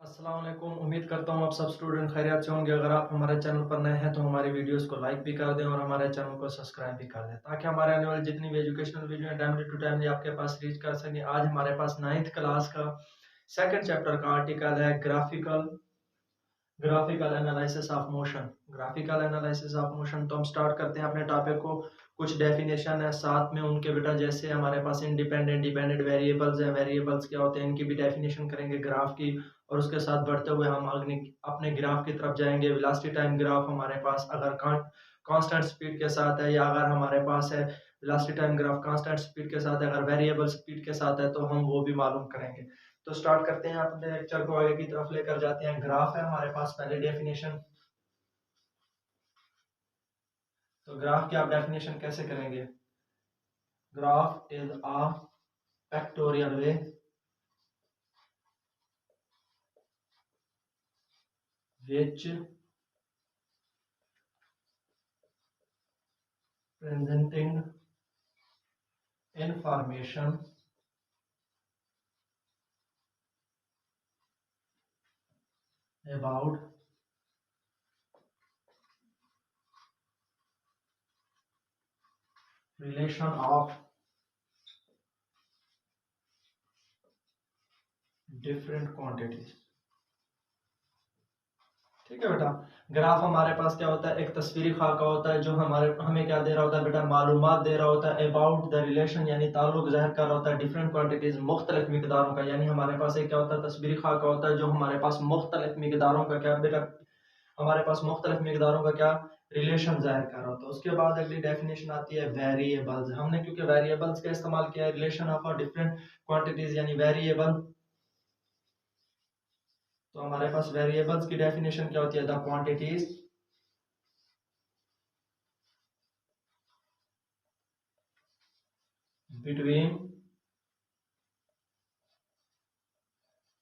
अस्सलाम वालेकुम। उम्मीद करता हूँ आप सब स्टूडेंट खैरियत से होंगे। अगर आप हमारे चैनल पर नए हैं तो हमारी वीडियोस को लाइक भी कर दें और हमारे चैनल को सब्सक्राइब भी कर दें ताकि हमारे आने वाली जितनी भी एजुकेशनल वीडियो है टाइमली टू टाइमली आपके पास रीच कर सकें। आज हमारे पास 9th क्लास का सेकंड चैप्टर का आर्टिकल है graphical analysis of motion. Graphical analysis of motion. तो हम स्टार्ट करते हैं अपने टॉपिक को। कुछ डेफिनेशन है साथ में उनके बेटा, जैसे हमारे पास इंडिपेंडेंट डिपेंडेंट वेरिएबल्स हैं, वेरिएबल्स क्या होते हैं इनकी भी डेफिनेशन करेंगे ग्राफ की। और उसके साथ बढ़ते हुए हम अपने ग्राफ की तरफ जाएंगे। वेलोसिटी टाइम ग्राफ हमारे पास अगर कांस्टेंट स्पीड के साथ है, या अगर हमारे पास है velocity time graph constant speed के साथ है, अगर वेरिएबल स्पीड के साथ है तो हम वो भी मालूम करेंगे। तो स्टार्ट करते हैं, अपने लेक्चर को आगे की तरफ लेकर जाते हैं। ग्राफ है हमारे पास पहले डेफिनेशन। तो ग्राफ की आप डेफिनेशन कैसे करेंगे? Graph is a factorial way which presenting information about relation of different quantities। ठीक है बेटा। ग्राफ हमारे पास क्या होता है? एक तस्वीरी खाका होता है जो हमें क्या दे रहा होता है बेटा? मालूमात दे रहा होता है अबाउट द रिलेशन, यानी ताल्लुक ज़ाहिर कर रहा होता है डिफरेंट क्वांटिटीज, मुख्तलिफ मिकदारों का। यानी हमारे पास एक क्या होता है? तस्वीरी खाका होता है जो हमारे पास मुख्तलिफ मिकदारों का क्या बेटा? हमारे पास मुख्तलिफ मिकदारों का क्या रिलेशन जाहिर कर रहा होता है। उसके बाद अगली डेफिनेशन आती है वेरिएबल्स। हमने क्योंकि वेरिएबल्स का इस्तेमाल किया है रिलेशन ऑफ डिफरेंट क्वांटिटीज यानी वेरिएबल। तो हमारे पास वेरिएबल्स की डेफिनेशन क्या होती है? The quantities between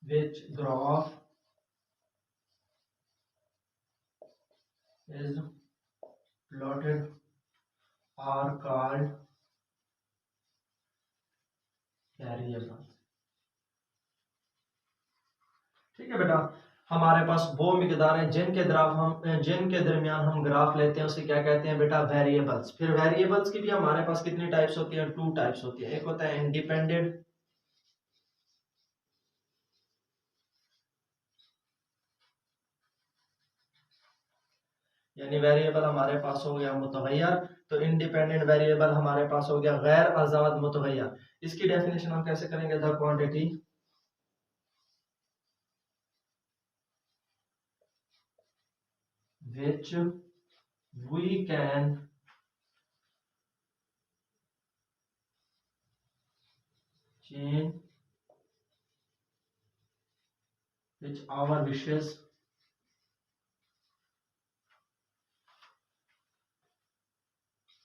which graph is plotted are called variables। ठीक है बेटा। हमारे पास वो मिकदार हैं जिनके दरमियान हम ग्राफ लेते हैं, उसे क्या कहते हैं बेटा? वेरिएबल्स। फिर वेरिएबल्स की भी हमारे पास कितनी टाइप्स होती हैं? 2 टाइप्स होती है। एक होता है इंडिपेंडेंट, यानी वेरिएबल हमारे पास हो गया मुतगय्यर। तो इंडिपेंडेंट वेरिएबल हमारे पास हो गया गैर आजाद मुतगय्यर। इसकी डेफिनेशन हम कैसे करेंगे? The quantity which we can change, which our wishes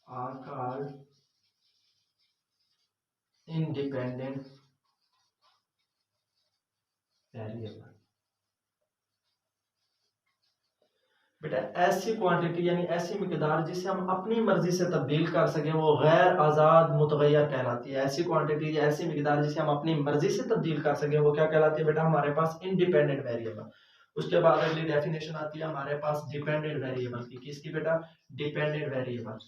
are called independent variable। बेटा ऐसी क्वांटिटी यानी ऐसी मिकदार जिसे हम अपनी मर्जी से तब्दील कर सकें वो गैर आजाद मुतगय्यर कहलाती है। ऐसी क्वांटिटी या ऐसी मिकदार जिसे हम अपनी मर्जी से तब्दील कर सकें वो क्या कहलाती है बेटा? हमारे पास इंडिपेंडेंट वेरिएबल। उसके बाद अगली डेफिनेशन आती है हमारे पास डिपेंडेंट वेरिएबल की। किसकी बेटा? Dependent variable.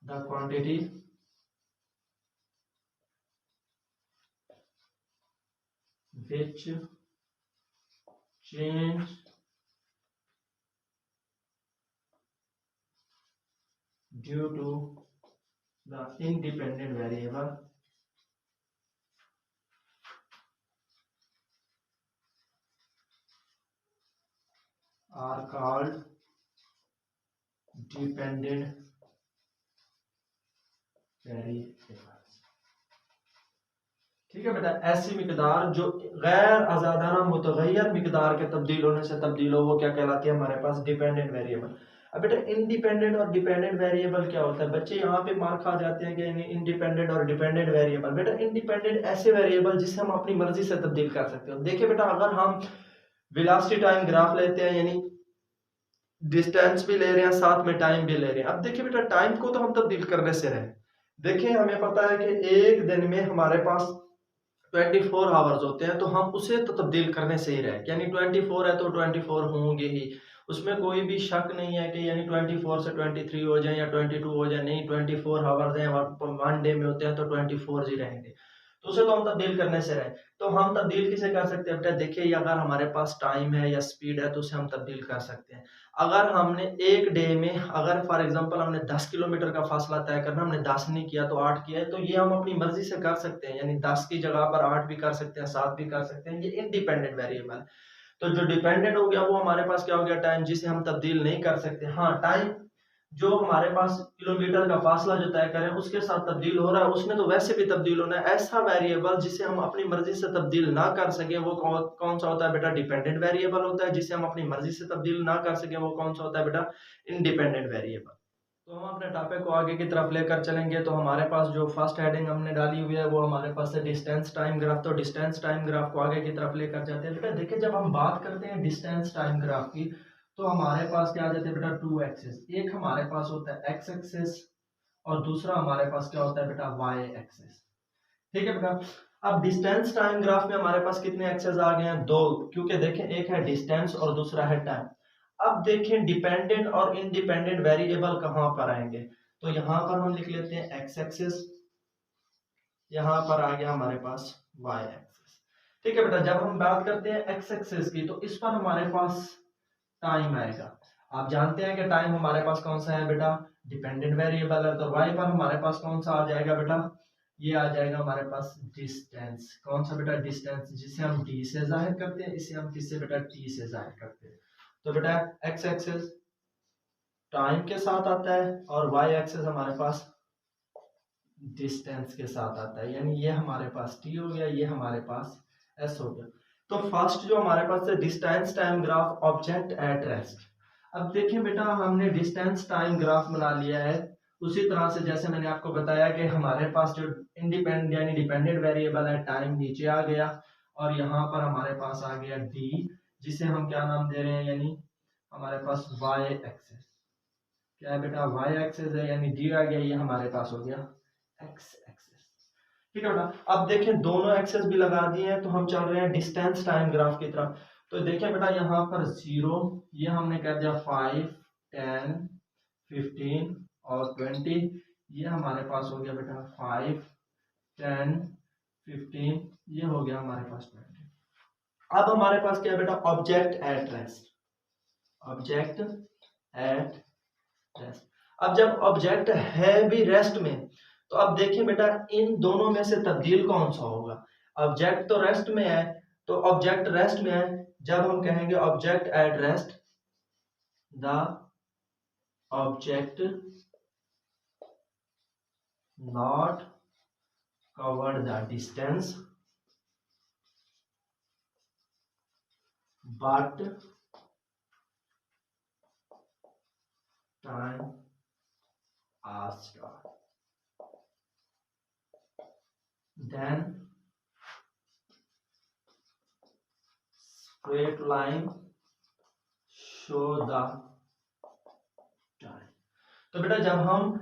The quantity which change due to the independent variable are called dependent variables। ठीक है बेटा। ऐसी मिकदार जो गैर आजादाना मुतगय्यर मिकदार के तब्दील होने से तब्दील हो वो क्या कहलाती है? हमारे पास डिपेंडेंट वेरिएबल। अब बेटा इंडिपेंडेंट और डिपेंडेंट वेरिएबल क्या होता है? बच्चे यहाँ पे मार खा जाते हैं कि इंडिपेंडेंट और डिपेंडेंट वेरिएबल। बेटा इंडिपेंडेंट ऐसे वेरिएबल जिसे हम अपनी मर्जी से तब्दील कर सकते हो। देखिए बेटा, अगर हम वेलोसिटी टाइम ग्राफ लेते हैं यानी डिस्टेंस भी ले रहे हैं साथ में टाइम भी ले रहे हैं। अब देखिए बेटा, टाइम को तो हम तब्दील करने से रहे, देखिए हमें पता है कि एक दिन में हमारे पास 24 आवर्स होते हैं, तो हम उसे तो तब्दील करने से ही रहे, यानी 24 है तो 24 होंगे ही, उसमें कोई भी शक नहीं है कि यानी 24 से 23 हो जाए या 22 हो जाए, नहीं 24 आवर्स हैं, वन डे में होते हैं तो 24 ही रहेंगे, तो उसे तो हम तब्दील करने से रहे। तो हम तब्दील किसे कर सकते हैं बेटा, देखिए ये अगर हमारे पास टाइम है या स्पीड है तो उसे हम तब्दील कर सकते हैं। अगर हमने एक डे में, अगर फॉर एग्जांपल हमने 10 किलोमीटर का फासला तय करना, हमने 10 नहीं किया तो 8 किया है, तो ये हम अपनी मर्जी से कर सकते हैं, यानी 10 की जगह पर 8 भी कर सकते हैं, 7 भी कर सकते हैं, ये इंडिपेंडेंट वेरिएबल है। तो जो डिपेंडेंट हो गया वो हमारे पास क्या हो गया, टाइम, जिसे हम तब्दील नहीं कर सकते। हाँ, टाइम जो हमारे पास किलोमीटर का फासला जो तय करें उसके साथ तब्दील हो रहा है, उसमें तो वैसे भी तब्दील होना है। ऐसा वेरिएबल जिसे हम अपनी मर्जी से तब्दील ना कर सके वो कौन सा होता है बेटा, डिपेंडेंट वेरिएबल होता है। जिसे हम अपनी मर्जी से तब्दील ना कर सके वो कौन सा होता है बेटा, इंडिपेंडेंट वेरिएबल। तो हम अपने टॉपिक को आगे की तरफ लेकर चलेंगे। तो हमारे पास जो फर्स्ट हेडिंग हमने डाली हुई है वो हमारे पास है डिस्टेंस टाइम ग्राफ। तो डिस्टेंस टाइम ग्राफ को आगे की तरफ लेकर जाते हैं। बेटा देखिए जब हम बात करते हैं डिस्टेंस टाइम ग्राफ की, तो हमारे पास क्या आ जाते हैं बेटा, टू एक्सिस। एक हमारे पास होता है एक्स एक्सिस और दूसरा हमारे पास क्या होता है बेटा, वाई एक्सिस। ठीक है बेटा। अब डिस्टेंस टाइम ग्राफ में हमारे पास कितने एक्सेस आ गए हैं, दो, क्योंकि देखें एक है डिस्टेंस और दूसरा है टाइम। अब देखें डिपेंडेंट और इंडिपेंडेंट वेरिएबल कहां पर आएंगे, तो यहां पर हम लिख लेते हैं एक्स एक्सिस, यहां पर आ गया हमारे पास वाई एक्सिस। ठीक है बेटा, जब हम बात करते हैं एक्स एक्सिस की तो इस पर हमारे पास टाइम आएगा। आप जानते हैं कि टाइम हमारे पास कौन सा है बेटा, डिपेंडेंट वेरिएबल है। तो वाई पर हमारे पास कौन सा आ जाएगा बेटा, ये आ जाएगा हमारे पास डिस्टेंस। कौन सा बेटा, डिस्टेंस, जिसे हम डी से जाहिर करते हैं, इसे हम किससे बेटा, टी से जाहिर करते हैं। तो बेटा एक्स एक्सिस टाइम के साथ आता है और वाई एक्सिस हमारे पास डिस्टेंस के साथ आता है, यानी ये हमारे पास टी हो गया, ये हमारे पास एस हो गया। तो फर्स्ट जो हमारे पास है distance time graph object at rest. अब देखिए बेटा हमने डिस्टेंस टाइम ग्राफ बना लिया है, उसी तरह से जैसे मैंने आपको बताया कि हमारे पास जो इंडिपेंडेंट यानी डिपेंडेंट वेरिएबल है टाइम नीचे आ गया, और यहाँ पर हमारे पास आ गया डी, जिसे हम क्या नाम दे रहे हैं, यानी हमारे पास वाई एक्सिस। क्या है बेटा, वाई एक्सिस है, यानी डी आ गया, ये हमारे पास हो गया एक्स एक्सिस। ठीक है बेटा। अब देखें दोनों एक्सेस भी लगा दिए हैं, तो हम चल रहे हैं डिस्टेंस टाइम ग्राफ की तरफ। तो देखिए बेटा यहाँ पर 0, ये हमने कर दिया 5, 10, 15 और 20, ये हमारे पास हो गया बेटा 5, 10, 15, ये हो गया हमारे पास 20। अब हमारे पास क्या है बेटा, object at rest, object at rest. अब जब ऑब्जेक्ट है भी रेस्ट में, तो अब देखिए बेटा इन दोनों में से तब्दील कौन सा होगा। ऑब्जेक्ट तो रेस्ट में है, तो ऑब्जेक्ट रेस्ट में है, जब हम कहेंगे object at rest, the object not covered the distance but time asked, then straight line show the time। तो बेटा जब हम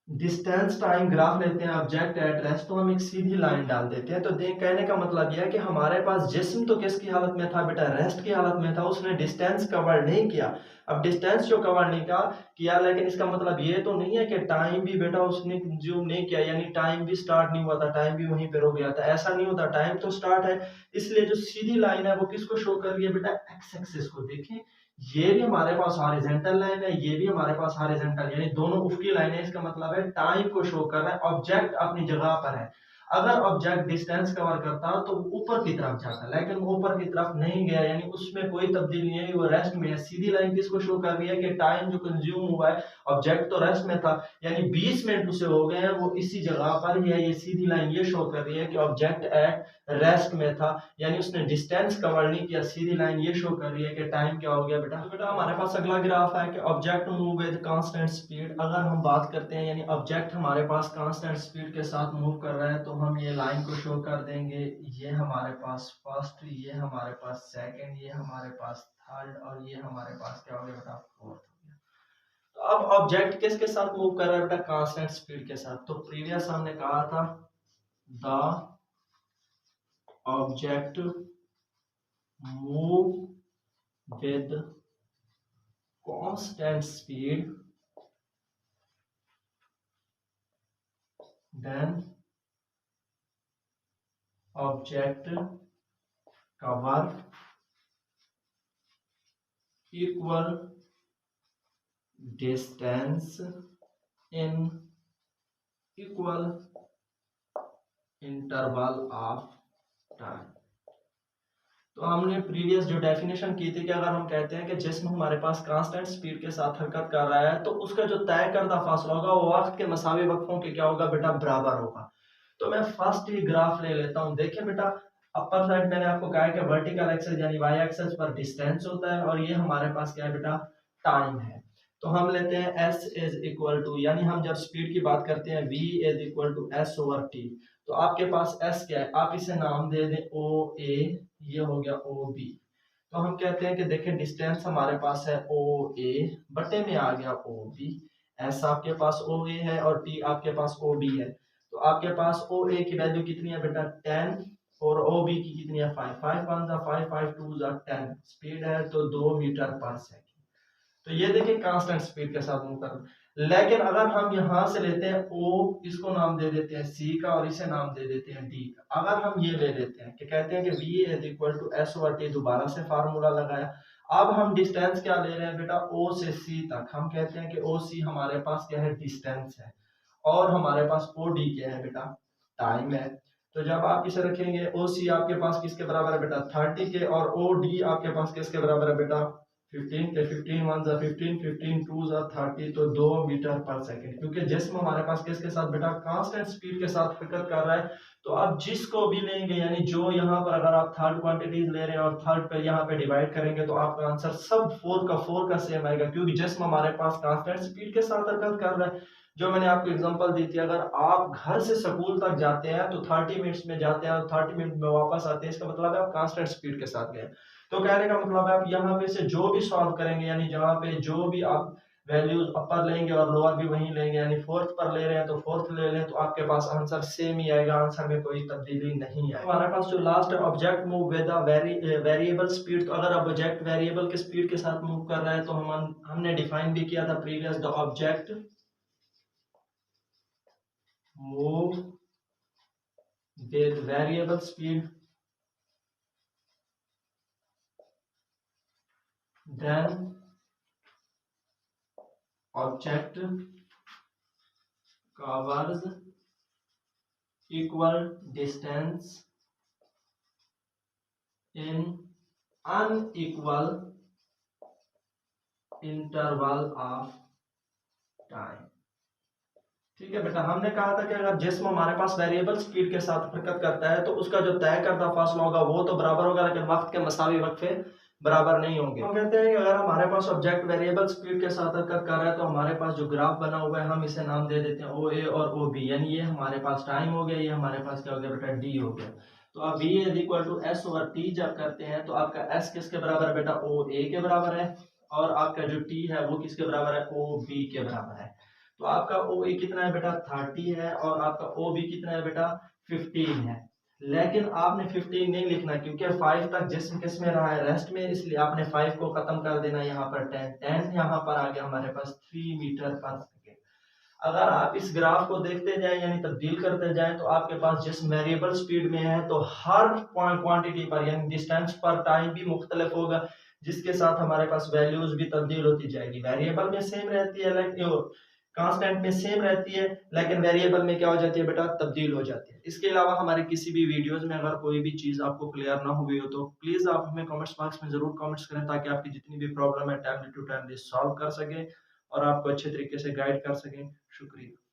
डिस्टेंस टाइम ग्राफ लेते हैं ऑब्जेक्ट एट रेस्ट, तो हम एक सीधी लाइन डाल देते हैं। तो कहने का मतलब यह है कि हमारे पास जिस्म तो किसकी हालत में था बेटा, रेस्ट की हालत में था, उसने डिस्टेंस कवर नहीं किया। अब डिस्टेंस जो कवर नहीं किया, लेकिन इसका मतलब ये तो नहीं है कि टाइम भी बेटा उसने कंज्यूम नहीं किया, यानी टाइम भी स्टार्ट नहीं हुआ था, टाइम भी वहीं पे रुक गया था, ऐसा नहीं होता, टाइम तो स्टार्ट है। इसलिए जो सीधी लाइन है वो किसको शो कर रही है बेटा, एक्स एक्सिस को। देखें ये भी हमारे पास हॉरिजॉन्टल लाइन है, ये भी हमारे पास हॉरिजॉन्टल, यानी दोनों ऊपरी लाइन है। इसका मतलब है टाइम को शो कर रहा है, ऑब्जेक्ट अपनी जगह पर है। अगर ऑब्जेक्ट डिस्टेंस कवर करता तो ऊपर की तरफ जाता, लेकिन वो ऊपर की तरफ नहीं गया, यानी उसमें कोई तब्दीली नहीं है, वो रेस्ट में है। सीधी लाइन किसको शो कर रही है कि टाइम जो कंज्यूम हुआ है, ऑब्जेक्ट तो रेस्ट में था, यानी 20 मिनट उसे हो गए हैं, वो इसी जगह पर ही है। ये सीधी लाइन ये शो कर रही है कि ऑब्जेक्ट एट रेस्ट में था, यानी उसने डिस्टेंस कवर नहीं किया। सीधी लाइन ये शो कर रही है कि टाइम क्या हो गया बेटा। तो बेटा हमारे पास अगला ग्राफ है कि object move with constant speed. अगर हम बात करते हैं यानी ऑब्जेक्ट हमारे पास कांस्टेंट स्पीड के साथ मूव कर रहा है, तो हम ये लाइन को शो कर देंगे, ये हमारे पास फर्स्ट, ये हमारे पास सेकंड, ये हमारे पास थर्ड और ये हमारे पास क्या हो गया बेटा, फोर्थ। तो अब ऑब्जेक्ट किसके साथ मूव कर रहा है बेटा, कांस्टेंट स्पीड के साथ। तो प्रीवियस हमने कहा था the object move with constant speed then object cover equal distance in equal interval of time. तो हमने प्रीवियस जो डेफिनेशन की थी कि अगर हम कहते हैं कि जिस्म हमारे पास कांस्टेंट स्पीड के साथ हरकत कर रहा है तो उसका जो तय करदा फासला होगा वो वक्त के मसावी वक्फों के क्या होगा बेटा, बराबर होगा। तो मैं फर्स्ट ही ग्राफ ले लेता हूं। देखिए बेटा, अपर साइड मैंने आपको कहा है कि वर्टिकल एक्सिस यानी वाई एक्सिस पर डिस्टेंस होता है और ये हमारे पास क्या है बेटा, टाइम है। तो हम लेते हैं s इज इक्वल टू, यानी हम जब स्पीड की बात करते हैं v is equal to s over t। तो आपके पास s क्या है, आप इसे नाम दे दें o a, ये हो गया o b। तो हम कहते हैं कि देखें डिस्टेंस हमारे पास है o a बटे में आ गया o b, s आपके पास o a है और t आपके पास o b है। तो आपके पास o a की वैल्यू कितनी है बेटा, 10 और o b की कितनी है, 5। 5 1 जा 5, 5 2 जा 10। स्पीड है तो 2 मीटर पर सेकंड। तो ये देखिए कांस्टेंट स्पीड के साथ मूव कर। लेकिन अगर हम यहां से लेते हैं O, इसको नाम दे देते हैं C का और इसे नाम दे देते हैं D का। अगर हम ये ले लेते हैं कि कहते हैं कि V is equal to S over T, दोबारा से फार्मूला लगाया। अब हम डिस्टेंस क्या ले रहे हैं बेटा, O से C तक। हम कहते हैं कि OC हमारे पास क्या है, डिस्टेंस है, और हमारे पास OD क्या है बेटा, टाइम है। तो जब आप इसे रखेंगे OC आपके पास किसके बराबर है बेटा, 30 के, और OD आपके पास किसके बराबर है बेटा, 15 के। 15 1 जा 15, 15 2 जा 30, तो 2 मीटर पर सेकंड। क्योंकि जिस्म हमारे पास किसके साथ बेटा, कांस्टेंट स्पीड के साथ हरकत कर रहा है। तो आप जिसको भी लेंगे, यानी जो यहाँ पर अगर आप थर्ड क्वांटिटीज ले रहे हैं और थर्ड पे यहाँ पे डिवाइड करेंगे तो आपका आंसर सब 4 का सेम आएगा, क्योंकि जिस्म हमारे पास कांस्टेंट स्पीड के साथ हरकत कर रहा है। जो मैंने आपको एग्जांपल दी थी, अगर आप घर से स्कूल तक जाते हैं तो 30 मिनट्स में जाते हैं और 30 मिनट में वापस आते हैं, इसका मतलब है आप कांस्टेंट स्पीड के साथ गए। तो कहने का मतलब है आप यहाँ पे से जो भी सॉल्व करेंगे, यानी जहाँ पे जो भी आप वैल्यूज अपर लेंगे और लोअर भी वहीं लेंगे, यानी फोर्थ पर ले रहे हैं तो फोर्थ ले लें, तो आपके पास आंसर सेम ही आएगा, आंसर में कोई तब्दीली नहीं आएगी। हमारे पास जो लास्ट है, object move with variable speed. तो अगर ऑब्जेक्ट वेरिएबल के स्पीड के साथ मूव कर रहा है तो हमने डिफाइन भी किया था previous, the object move with variable speed then object covers equal distance in unequal interval of time। ठीक है बेटा, हमने कहा था कि अगर जिस्म हमारे पास वेरिएबल स्पीड के साथ हरकत करता है तो उसका जो तय करता फासला होगा वो तो बराबर होगा, लेकिन वक्त के मसावी वक्फे बराबर नहीं होंगे। हम कहते हैं कि अगर हमारे पास ऑब्जेक्ट वेरिएबल स्पीड के साथ हरकत कर रहा है तो हमारे पास जो ग्राफ बना हुआ है हम इसे नाम दे देते हैं OA और OB, यानी ये हमारे पास टाइम हो गया, ये हमारे पास क्या हो गया बेटा, D हो गया। तो अब V is equal to S over T जब करते हैं तो आपका S किसके बराबर है बेटा, OA के बराबर है, और आपका जो T है वो किसके बराबर है, OB के बराबर है। तो आपका OA कितना है बेटा, 30 है, और आपका OB कितना है बेटा, 15 है। लेकिन आपने 15 नहीं लिखना, क्योंकि 5 तक जिस्म किस में रहा है, रेस्ट में, इसलिए आपने 5 को खत्म कर देना, यहाँ पर 10 यहाँ पर आ गया हमारे पास 3 मीटर पर सेकेंड। अगर आप इस ग्राफ को देखते जाएं यानी तब्दील करते जाएं तो आपके पास जिस वेरिएबल स्पीड में है तो हर क्वांटिटी पर यानी डिस्टेंस पर टाइम भी मुख्तलिफ होगा, जिसके साथ हमारे पास वैल्यूज भी तब्दील होती जाएगी। वेरिएबल में सेम रहती है, लेकिन कांस्टेंट में सेम रहती है, लेकिन वेरिएबल में क्या हो जाती है बेटा, तब्दील हो जाती है। इसके अलावा हमारे किसी भी वीडियोस में अगर कोई भी चीज आपको क्लियर ना हुई हो तो प्लीज आप हमें कमेंट्स बॉक्स में जरूर कमेंट्स करें, ताकि आपकी जितनी भी प्रॉब्लम है टाइमली टू टाइमली सॉल्व कर सके और आपको अच्छे तरीके से गाइड कर सकें। शुक्रिया।